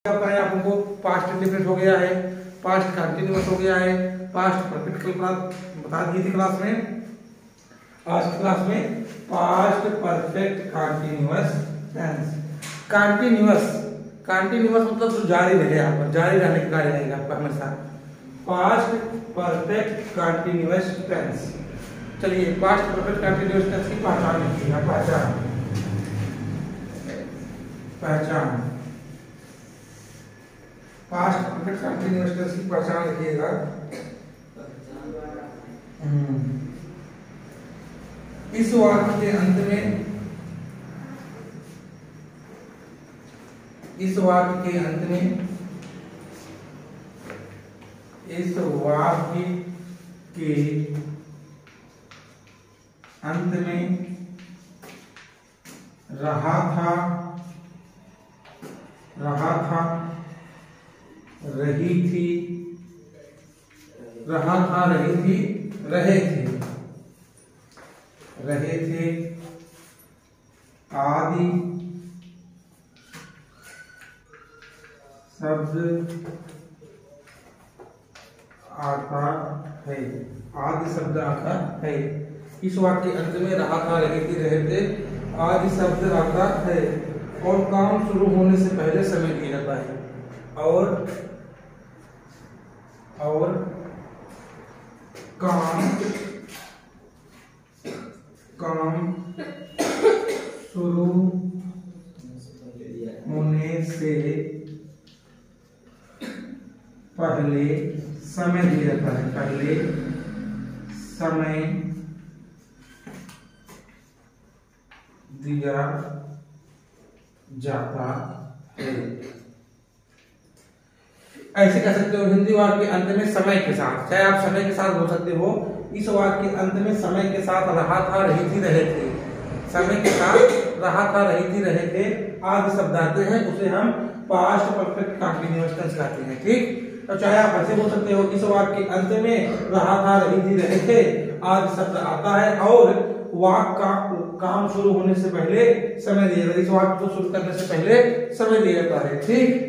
आप हमको past indefinite हो गया है, पास्ट कंटिन्यूअस हो गया है, पास्ट परफेक्ट कल बता दिए थे क्लास में। आज की क्लास में past perfect continuous tense. Continuous मतलब जो जारी रहे, आप जारी रहने का कार्य रहेगा आपका हमेशा। Past perfect continuous tense. चलिए पास्ट परफेक्ट कंटिन्यूअस टेंस की पहचान लिखिएगा। पहचान पास्ट परफेक्ट कंटिन्यूअस टेंस की पहचान लिखिएगा। इस वाक्य के अंत में, इस वाक्य के अंत में, इस वाक्य के अंत में रहा था, रही थी, रहा था, रही थी, रहे थे, रहे थे, आदि शब्द आता है, आदि शब्द आता है। इस वाक्य के अंत में रहा था, रही थी, रहे थे, आदि शब्द आता है और काम शुरू होने से पहले समय दिया जाता है। और काम शुरू होने से पहले समय दिया जाता है, पहले समय दिया जाता है। ऐसे कह सकते हो हिंदी वाक्य के अंत में समय के साथ, चाहे आप समय के साथ बोल सकते हो। इस वाक्य के अंत में समय के साथ रहा था, रही थी, रहे थे, समय के साथ रहा था, रही थी, रहे थे, आदि शब्द आते हैं, उसे हम पास्ट परफेक्ट कंटिन्यूअस टेंस कहते हैं। ठीक, तो चाहे आप ऐसे बोल सकते हो इस वाक्य के अंत में रहा था, रही थी, रहे थे, आदि शब्द आता है और वाक्य का काम शुरू होने से पहले समय दिया जाता है। इस वाक्य को शुरू करने से पहले समय दिया जाता है। ठीक,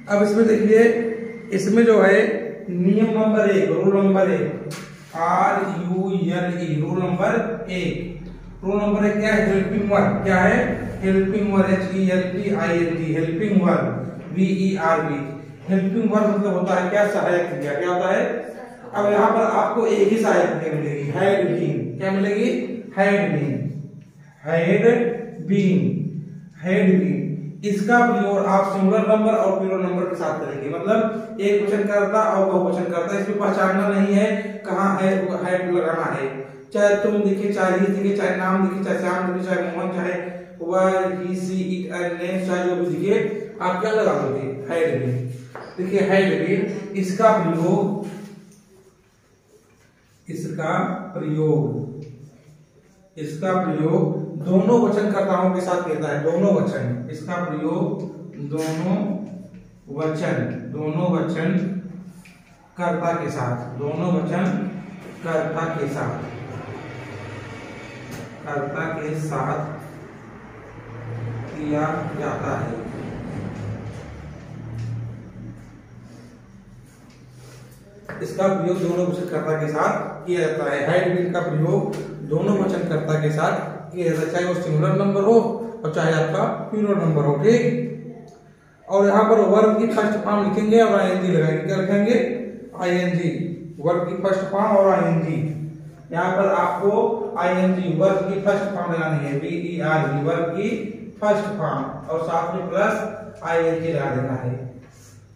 अब इसमें देखिए, इसमें जो है नियम number 1, rule number 1, RULE, rule number 1। Rule number 1 क्या है? Helping verb. क्या है? Helping verb, HELPING, helping verb, VERB। Helping verb मतलब होता है क्या? सहायक क्रिया। क्या होता है? अब यहाँ पर आपको एक ही सहायक क्रिया मिलेगी, हैड बीन। क्या मिलेगी? Had been, had been, had been. इसका प्रयोग आप सिंगुलर नंबर और प्लूरल नंबर के साथ करेंगे। मतलब एक वचन करता और बहुवचन करता, इसमें पहचानना नहीं है कहाँ है लगाना है। चाहे तुम दिखे, चाहे ही दिखे, चाहे नाम दिखे, चाहे श्याम दिखे, चाहे मोहन, चाहे वह, ही, सी, इट, नेम, चाहे जो भी दिखे, आप क्या लगा दोगे? Had been. देखिए हैड बीन, इसका प्रयोग, इसका प्रयोग दोनों वचनकर्ताओं के साथ कहता है। दोनों वचन, इसका प्रयोग दोनों वचन कर्ता के साथ, दोनों वचन कर्ता के साथ किया जाता है। इसका प्रयोग दोनों वचनकर्ता के साथ किया जाता है। हैड बीन का प्रयोग दोनों वचनकर्ता के साथ किया जाता है, चाहे वो सिंगुलर नंबर हो और चाहे आपका प्लूरल नंबर हो। ठीक, और यहाँ पर वर्ब की फर्स्ट फॉर्म लिखेंगे और ING लगाएंगे। क्या लिखेंगे? ING, वर्ब की फर्स्ट फॉर्म और ING। यहाँ पर आपको ING वर्ब की फर्स्ट फॉर्म लगानी है, VERB, वर्ब की फर्स्ट फॉर्म, और साथ में प्लस ING लगा देना है,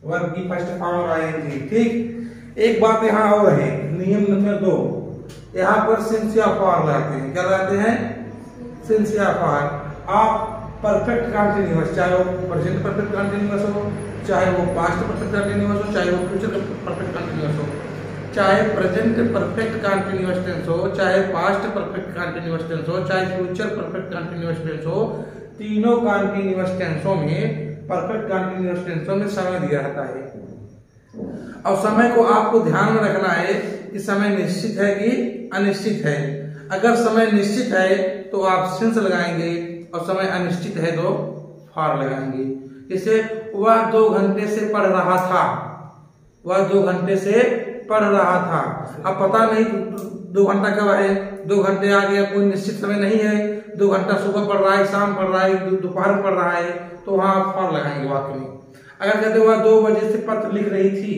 वर्ब की फर्स्ट फॉर्म और ING। ठीक, एक बात यहाँ और है, नियम नंबर 2, यहाँ पर सिंस या फॉर लगाते हैं। क्या लगाते हैं? सिंस या फॉर। आप परफेक्ट कंटिन्यूअस, चाहे वो प्रेजेंट परफेक्ट कंटिन्यूअस हो, चाहे वो पास्ट परफेक्ट कंटिन्यूअस हो, चाहे वो फ्यूचर परफेक्ट कंटिन्यूअस हो, चाहे प्रेजेंट परफेक्ट कंटिन्यूअस टेंस हो, चाहे पास्ट परफेक्ट कंटिन्यूअस टेंस हो, चाहे फ्यूचर परफेक्ट कंटिन्यूअस टेंस हो, तीनों कंटिन्यूअस टेंसों में, परफेक्ट कंटिन्यूअस टेंसों में समय दिया जाता है। और समय को आपको ध्यान में रखना है कि समय निश्चित है कि अनिश्चित है। अगर समय निश्चित है तो आप सिंस लगाएंगे और समय अनिश्चित है तो फॉर लगाएंगे। जैसे वह 2 घंटे से पढ़ रहा था, वह 2 घंटे से पढ़ रहा था। अब पता नहीं 2 घंटा कब है, 2 घंटे आ गया, कोई निश्चित समय नहीं है। 2 घंटा सुबह पढ़ रहा है, शाम पढ़ रहा है, दोपहर में पढ़ रहा है, तो वहां आप फॉर लगाएंगे वाक्य में। अगर कहते वह 2 बजे से पत्र लिख रही थी,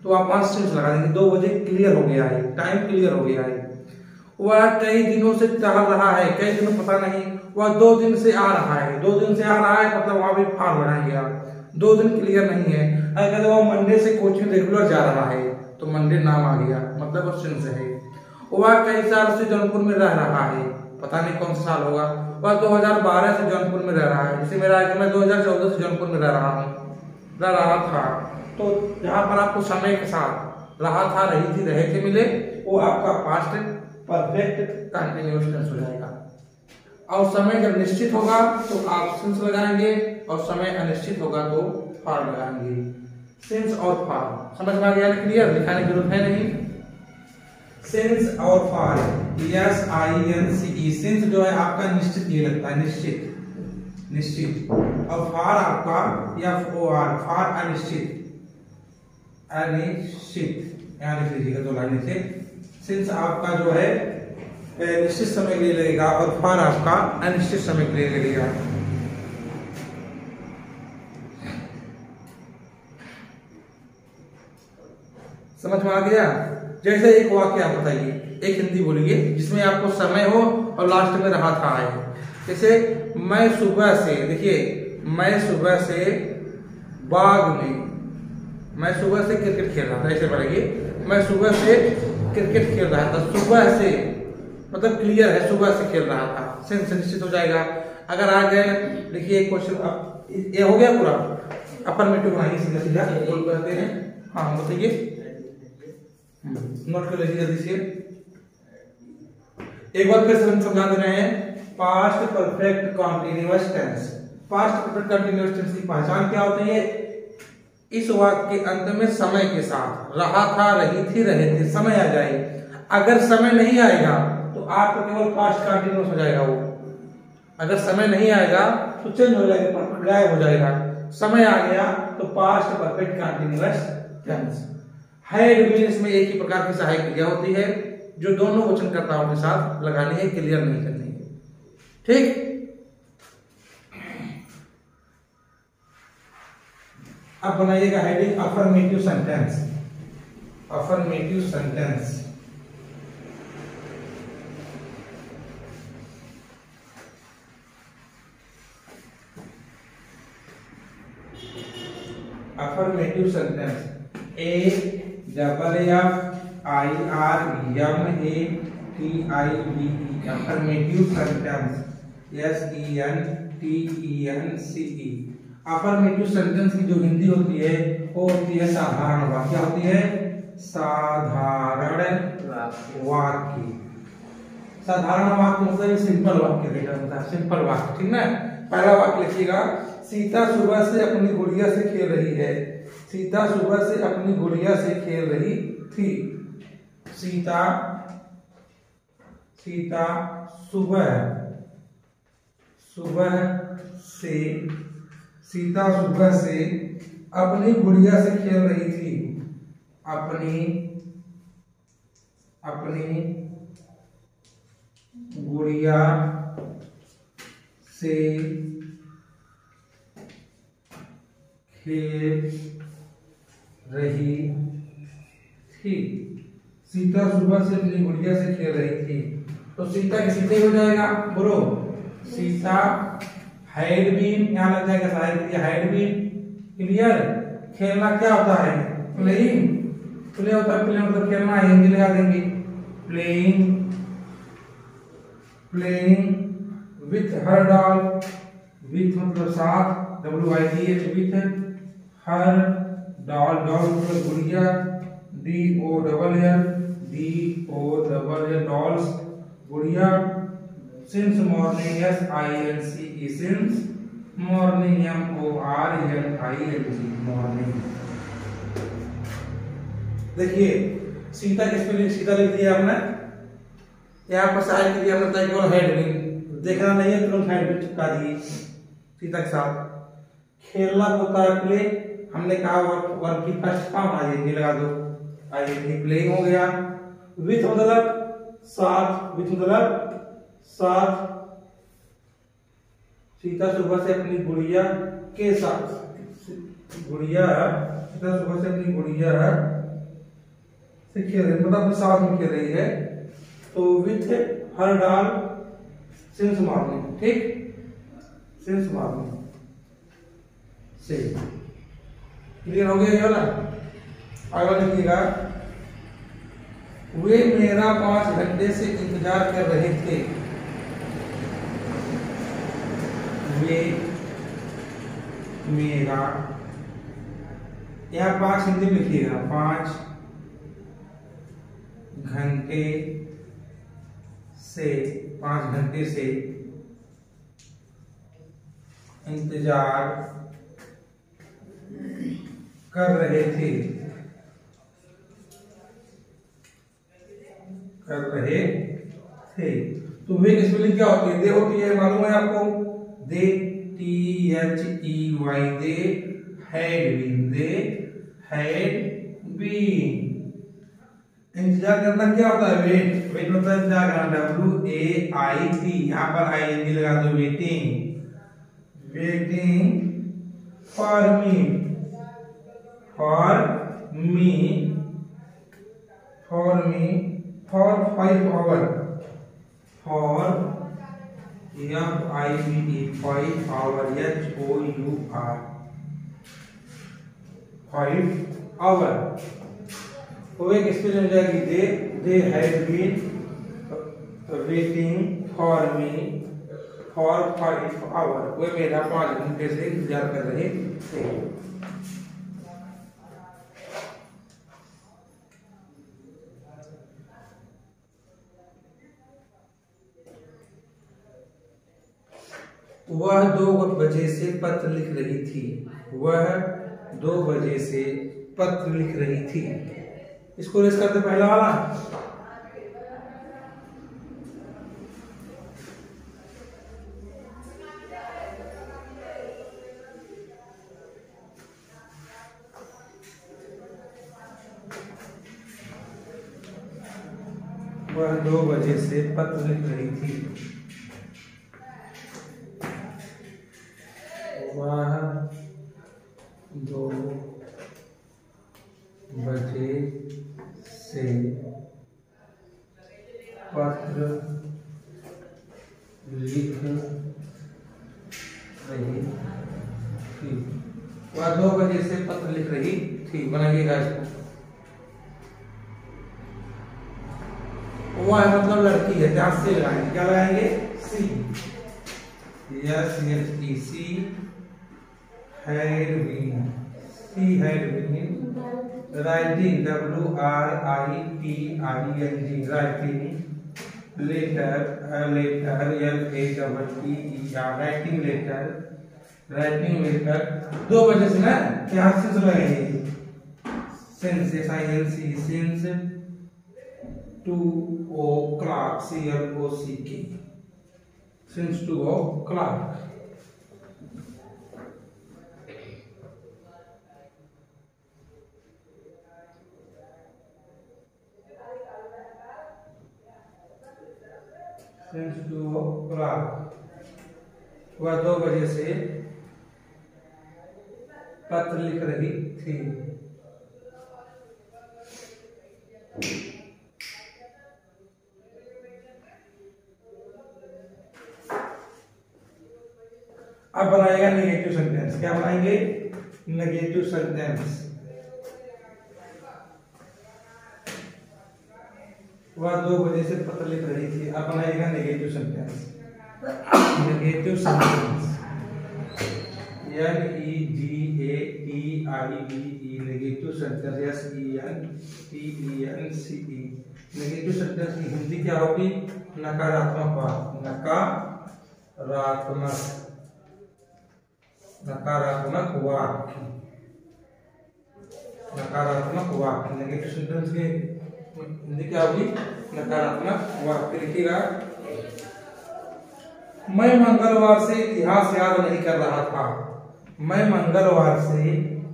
तो आप वहां सिंस लगा देंगे। 2 बजे क्लियर हो गया है, टाइम क्लियर हो गया है। वह कई दिनों से टहल रहा है, कई दिनों पता नहीं, वह 2 दिन से आ रहा है, 2 दिन से आ रहा है, मतलब वहां भी फॉर लगाएंगे आप। 2 दिन क्लियर नहीं है। अगर कहते वह मंडे से कोचिंग रेगुलर जा रहा है, तो मंडे नाम आ गया, मतलब वो सिंस है। वह कई साल से जौनपुर में रह रहा है, पता नहीं कौन सा साल होगा। वह 2012 से जौनपुर में रह रहा है, जैसे मेरा है कि मैं 2014 से जौनपुर में रह रहा था। तो जहां पर आपको समय के साथ रहा था, रही थी, रहे थे मिले, वो आपका पास्ट परफेक्ट कंटिन्यूअस टेंस हो जाएगा। और समय जब निश्चित होगा तो आप सिंस लगाएंगे, और समय अनिश्चित होगा तो फॉर लगाएंगे। सिंस और फॉर समझ में आ गया? क्लियर? लिखाने की जरूरत है नहीं। सिंस और फॉर, SINCE। सिंस जो है आपका निश्चित ये लगता है, निश्चित। और फॉर आपका FOR, फॉर अनिश्चित। यहाँ लिख लीजिएगा 2 लाइन से। सिंस आपका जो है निश्चित समय के लिए लगेगा, और फॉर आपका अनिश्चित समय के लिए लगेगा। समझ में आ गया? जैसे एक वाक्य आप बताइए, एक हिंदी बोलिए जिसमें आपको समय हो और लास्ट में रहा था है। जैसे मैं सुबह से, देखिए मैं सुबह से बाग में, मैं सुबह से क्रिकेट खेल रहा था, ऐसे पढ़ेंगे। मैं सुबह से क्रिकेट खेल रहा था, सुबह से मतलब क्लियर है, सुबह से खेल रहा था, सेंस निश्चित हो जाएगा। अगर आ गए, देखिए क्वेश्चन ये हो गया पूरा। अफर्मेटिव बनाइए सीधा सीधा कहते हैं। हाँ बताइए, नोट कर लीजिए जल्दी से। एक बार फिर हम समझा दे रहे हैं। Past perfect continuous tense. Past perfect continuous tense की पहचान क्या होती है? इस वाक्य के अंत में समय के साथ रहा था, रही थी, रहे थे, समय आ जाए। अगर समय नहीं आएगा तो आपका केवल पास्ट कंटीन्यूअस हो जाएगा। वो अगर समय नहीं आएगा तो चेंज हो जाएगा, गायब हो जाएगा। समय आ गया तो past perfect continuous tense. Had been, इसमें एक ही प्रकार की सहायक क्रिया होती है जो दोनों वचनकर्ताओं के साथ लगानी है, क्लियर नहीं करनी है। ठीक, अब बनाइएगा heading affirmative sentence. Affirmative sentence. Affirmative sentence AFFIRMATIVE affirmative sentence SENTENCE। Affirmative sentence की जो हिंदी होती है वो होती है साधारण वाक्य। क्या होती है? साधारण वाक्य। साधारण वाक्य मतलब सिंपल वाक्य होता है, सिंपल वाक्य। ठीक ना? पहला वाक्य लिखिएगा, सीता सुबह से अपनी गुड़िया से खेल रही है। सीता सुबह से अपनी गुड़िया से खेल रही थी। सीता सुबह से अपनी गुड़िया से खेल रही थी। अपनी गुड़िया से खेल रही थी। सीता सुबह से अपनी गुड़िया से खेल रही थी, तो सीता के सीधे हो जाएगा, बोलो सीता हैड बीन, यहाँ लग जाएगा सहायक हैड बीन। क्लियर? खेलना क्या होता है? प्लेइंग। प्ले होता है, प्ले मतलब खेलना, हिंदी लगा देंगे playing with her doll. With मतलब साथ, WITH with her doll. Doll मतलब गुड़िया, DOLL डॉल्स, गुड़िया। Since morning SINCE since morning MORNING morning. देखिए सीता की स्पेलिंग सीता लिख दिया आपने, यहाँ पर सहायक क्रिया मतलब केवल हेड बीन। देखना नहीं है तुरंत हेड बीन चिपका दिए सीता के साथ। खेलना होता है प्ले। हमने कहा वर्ब की फर्स्ट फॉर्म आईएनजी लगा दो, आईएनजी प्लेइंग हो गया। विथ मतलब साथ, विथ मतलब साथ। सीता सुबह से अपनी गुड़िया के साथ, गुड़िया सीता सुबह से अपनी गुड़िया से खेल रही, मतलब अपने साथ में खेल रही है। तो विथ हर डाल सिंस मॉर्निंग, ठीक, सिंस मॉर्निंग से। क्लियर हो गया ये वाला। आगे लिखिएगा, वे मेरा 5 घंटे से इंतजार कर रहे थे। वे मेरा, यहाँ 5 हिंदी में लिखिएगा, 5 घंटे से, 5 घंटे से इंतजार कर रहे थे, कर रहे थे। तो वे की स्पेलिंग क्या होती है? दे होती है, मालूम है आपको? They, THEY, they had been, they had been. इंतजार करना क्या होता है? वेट, वेट होता है इंतजार करना, WAIT। यहाँ पर ING लगा दो, waiting, waiting for me, for me, for me, for 5 hour, for FIVE 5 hour, HOUR 5 hour. तो एक स्पेलिंग हो जाएगी they had been waiting for me for 5 hour. वे मेरा 5 घंटे से इंतजार कर रहे थे। वह 2 बजे से पत्र लिख रही थी, वह 2 बजे से पत्र लिख रही थी। इसको रेस करते पहला वाला, वह 2 बजे से पत्र लिख रही थी, वह 2 बजे से पत्र लिख रही थी, वह 2 बजे से पत्र लिख रही थी। बनाइएगा इसको। वह मतलब लड़की है, ध्यान से लगाएंगे, क्या लगाएंगे? सी, सी had been, she had been writing, WRITING, writing letter, LATTER, writing letter, writing letter। 2 बजे से ना क्या सेंस लगाएंगे? Sense, SINC, sense 2 o'clock, CLOCK, since 2 o'clock। since 2 o'clock, वह 2 बजे से पत्र लिख रही थी। अब बनाएगा नेगेटिव सेंटेंस। क्या बनाएंगे? Negative sentence. वह 2 बजे से पत्र लिख रही थी। अब बनाएगा negative sentence. Negative sentence, NEGATIVE, negative sentence, SENTENCE। Negative sentence की हिंदी क्या होगी? नकारात्मक वाक्य, नकारात्मक वाक्य, नकारात्मक वाक्य। नेगेटिव सेंटेंस की हिंदी क्या होगी? नकारात्मक वाक्य। लिखिएगा, मैं मंगलवार से इतिहास याद नहीं कर रहा था। मैं मंगलवार से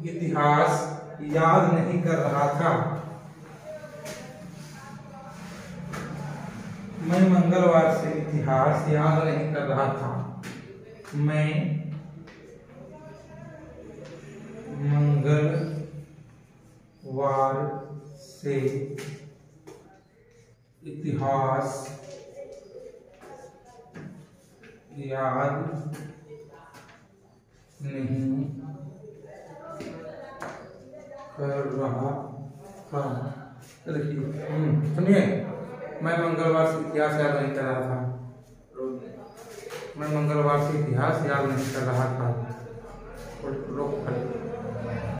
इतिहास याद नहीं कर रहा था। मैं मंगलवार से इतिहास याद नहीं कर रहा था। मैं मंगलवार से इतिहास याद नहीं कर रहा था। देखिए सुनिए, मैं मंगलवार से इतिहास याद नहीं कर रहा था। मैं मंगलवार से इतिहास याद नहीं कर रहा था।